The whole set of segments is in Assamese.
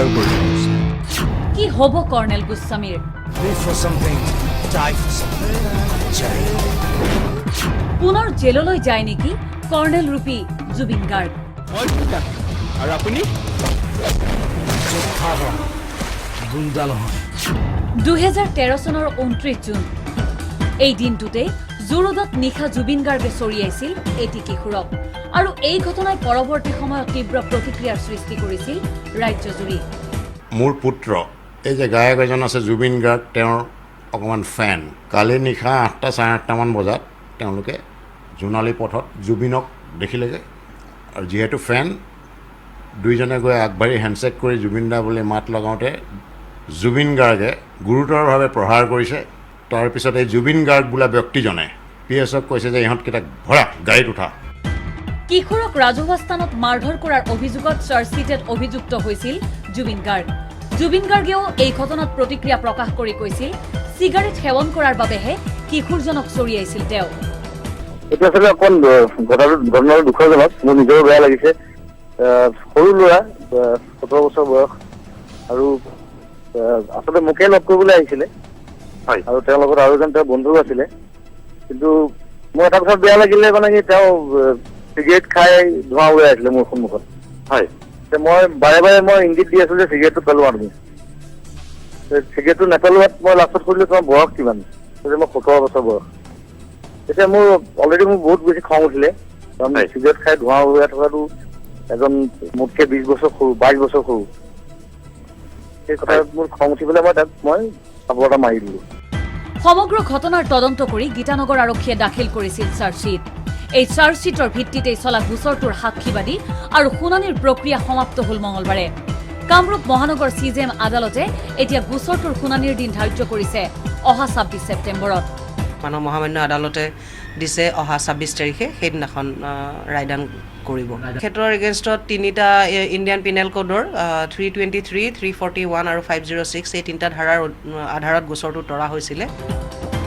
এম্পায়াৰ কৰি আছে। কি হ'ব কৰ্ণেল গোস্বামীৰ? Live for something, die for something. জয়। পুনৰ জেললৈ যায় নেকি কৰ্ণেল ৰূপী জুবিন গাৰ্গ? মই গুণ্ডা আৰু আপুনি গুণ্ডা নহয়। 2013 চনৰ 29 জুন এই দিনটোতে জোৰদত নিশা জুবিন গাৰ্গে চৰিয়াইছিল এটি কিশোৰক আৰু এই ঘটনাই পৰৱৰ্তী সময়ত তীব্ৰ প্ৰতিক্ৰিয়াৰ সৃষ্টি কৰিছিল ৰাজ্যজুৰি। মোৰ পুত্ৰ এই যে গায়ক এজন আছে জুবিন গাৰ্গ, তেওঁৰ অকণমান ফেন। কালি নিশা 8টা চাৰে 8টামান বজাত তেওঁলোকে জোনালী পথত জুবিনক দেখিলেগৈ আৰু যিহেতু ফেন দুইজনে গৈ আগবাঢ়ি হেণ্ডশ্বেক কৰি জুবিন দা বুলি মাত লগাওঁতে জুবিন গাৰ্গে গুৰুতৰভাৱে প্ৰহাৰ কৰিছে। তাৰপিছত এই জুবিন গাৰ্গ বোলা ব্যক্তিজনে PSক কৈছে যে ইহঁতকেইটাক ভৰা গাড়ীত উঠা। কিশোৰক ৰাজহুৱা স্থানত মাৰধৰ কৰাৰ অভিযোগত চাৰ্জশ্বিটত অভিযুক্ত হৈছিল জুবিন গাৰ্গ। জুবিন গাৰ্গেও এই ঘটনাত প্ৰতিক্ৰিয়া প্ৰকাশ কৰি কৈছিল চিগাৰেট সেৱন কৰাৰ বাবেহে কিশোৰজনক চৰিয়াইছিল তেওঁ। এইটো আচলতে অকণ ঘটনাটো দুখজনক, মোৰ নিজৰো বেয়া লাগিছে। সৰু ল'ৰা 17 বছৰ বয়স আৰু আচলতে মোকে লগ কৰিবলৈ আহিছিলে আৰু তেওঁৰ লগত আৰু এজন তেওঁৰ বন্ধু আছিলে। কিন্তু মোৰ এটা কথাত বেয়া লাগিলে মানে কি তেওঁ চিগাৰেট খাই ধোঁৱা উৰাই আছিলে মোৰ সন্মুখত। হয়, মই বাৰে বাৰে মই ইংগিত দি আছো যে চিগাৰেটটো পেলোৱা তুমি। চিগাৰেটটো নেপেলোৱাত মই লাষ্টত সুধিলো তোমাৰ বয়স কিমান? মই 17 বছৰ বয়স। এতিয়া মোৰ অলৰেডি মোৰ বহুত বেছি খং উঠিলে, কাৰণ চিগাৰেট খাই ধোঁৱা উৰাই থকাটো এজন মোতকৈ 20 বছৰ সৰু, 22 বছৰ সৰু। সেই কথাত মোৰ খং উঠি পেলাই মই চাপৰ এটা মাৰি দিলোঁ। সমগ্ৰ ঘটনাৰ তদন্ত কৰি গীতানগৰ আৰক্ষীয়ে দাখিল কৰিছিল চাৰ্জশ্বিট। এই চাৰ্জশ্বিটৰ ভিত্তিতেই চলা গোচৰটোৰ সাক্ষীবাদী আৰু শুনানিৰ প্ৰক্ৰিয়া সমাপ্ত হ'ল মঙলবাৰে। কামৰূপ মহানগৰ CJM আদালতে এতিয়া গোচৰটোৰ শুনানিৰ দিন ধাৰ্য কৰিছে অহা 26 ছেপ্টেম্বৰত। মানৱ মহামান্য আদালতে দিছে অহা 26 তাৰিখে সেইদিনাখন ৰায়দান কৰিব। ক্ষেত্ৰৰ এগেইনষ্টত 3টা ইণ্ডিয়ান পিনেল কোডৰ 323, 341 আৰু 506 এই 3টা ধাৰাৰ আধাৰত গোচৰটো তৰা হৈছিলে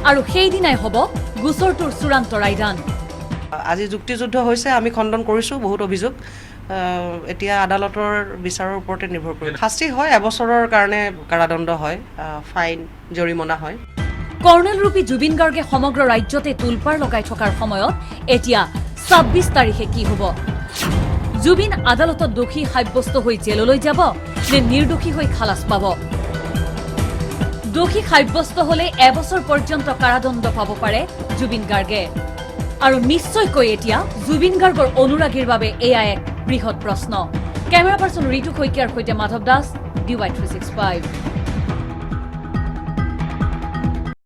আৰু সেইদিনাই হ'ব গোচৰটোৰ চূড়ান্ত ৰায়দান। আজি যুক্তিযুদ্ধ হৈছে, আমি খণ্ডন কৰিছোঁ বহুত অভিযোগ। এতিয়া আদালতৰ বিচাৰৰ ওপৰতে নিৰ্ভৰ কৰে। শাস্তি হয়, এবছৰৰ কাৰণে কাৰাদণ্ড হয়, ফাইন জৰিমনা হয়। কৰ্ণেল ৰূপী জুবিন গাৰ্গে সমগ্ৰ ৰাজ্যতে তোলপাৰ লগাই থকাৰ সময়ত এতিয়া 26 তাৰিখে কি হ'ব? জুবিন আদালতত দোষী সাব্যস্ত হৈ জেললৈ যাব নে নিৰ্দোষী হৈ খালাচ পাব? দোষী সাব্যস্ত হলে এবছৰ পৰ্যন্ত কাৰাদণ্ড পাব পাৰে জুবিন গাৰ্গে। আৰু নিশ্চয়কৈ এতিয়া জুবিন গাৰ্গৰ অনুৰাগীৰ বাবে এয়া এক বৃহৎ প্ৰশ্ন। কেমেৰা পাৰ্চন ঋতু শইকীয়াৰ সৈতে মাধৱ দাস, DY365।